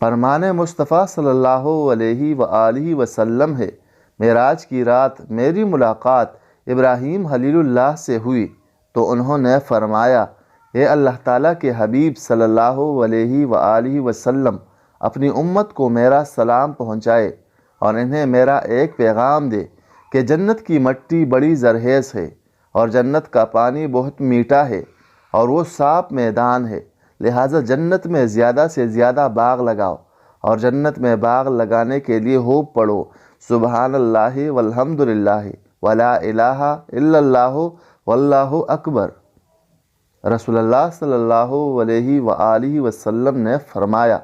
فرمان مصطفیٰ صلی اللہ علیہ وآلہ وسلم ہے، معراج کی رات میری ملاقات ابراہیم خلیل اللہ سے ہوئی تو انہوں نے فرمایا، اے اللہ تعالیٰ کے حبیب صلی اللہ علیہ وآلہ وسلم، اپنی امت کو میرا سلام پہنچائے اور انہیں میرا ایک پیغام دے کہ جنت کی مٹی بڑی زرخیز ہے اور جنت کا پانی بہت میٹھا ہے اور وہ صاف میدان ہے، لہٰذا جنت میں زیادہ سے زیادہ باغ لگاؤ اور جنت میں باغ لگانے کے لیے خوب پڑھو سبحان اللہ والحمد للہ ولا الہ الا اللہ واللہ اکبر۔ رسول اللہ صلی اللہ علیہ وآلہ وسلم نے فرمایا،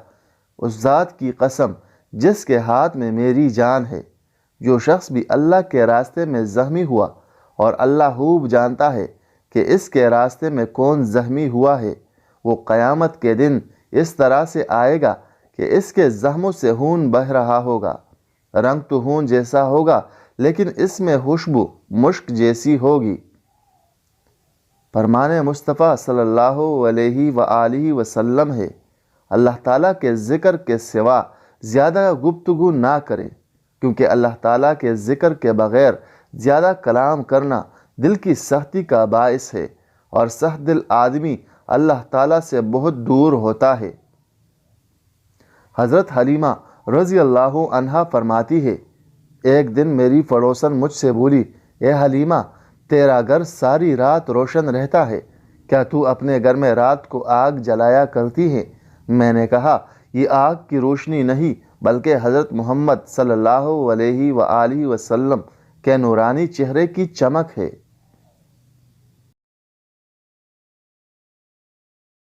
اس ذات کی قسم جس کے ہاتھ میں میری جان ہے، جو شخص بھی اللہ کے راستے میں زخمی ہوا اور اللہ خوب جانتا ہے کہ اس کے راستے میں کون زخمی ہوا ہے، وہ قیامت کے دن اس طرح سے آئے گا کہ اس کے زخموں سے خون بہہ رہا ہوگا، رنگ تو خون جیسا ہوگا لیکن اس میں خوشبو مشک جیسی ہوگی۔ فرمان مصطفیٰ صلی اللہ علیہ وآلہ وسلم ہے، اللہ تعالیٰ کے ذکر کے سوا زیادہ گفتگو نہ کریں، کیونکہ اللہ تعالیٰ کے ذکر کے بغیر زیادہ کلام کرنا دل کی سختی کا باعث ہے اور سخت دل آدمی اللہ تعالیٰ سے بہت دور ہوتا ہے۔ حضرت حلیمہ رضی اللہ عنہا فرماتی ہے، ایک دن میری پڑوسن مجھ سے بولی، اے حلیمہ، تیرا گھر ساری رات روشن رہتا ہے، کیا تو اپنے گھر میں رات کو آگ جلایا کرتی ہے؟ میں نے کہا، یہ آگ کی روشنی نہیں بلکہ حضرت محمد صلی اللہ علیہ وآلہ وسلم کے نورانی چہرے کی چمک ہے۔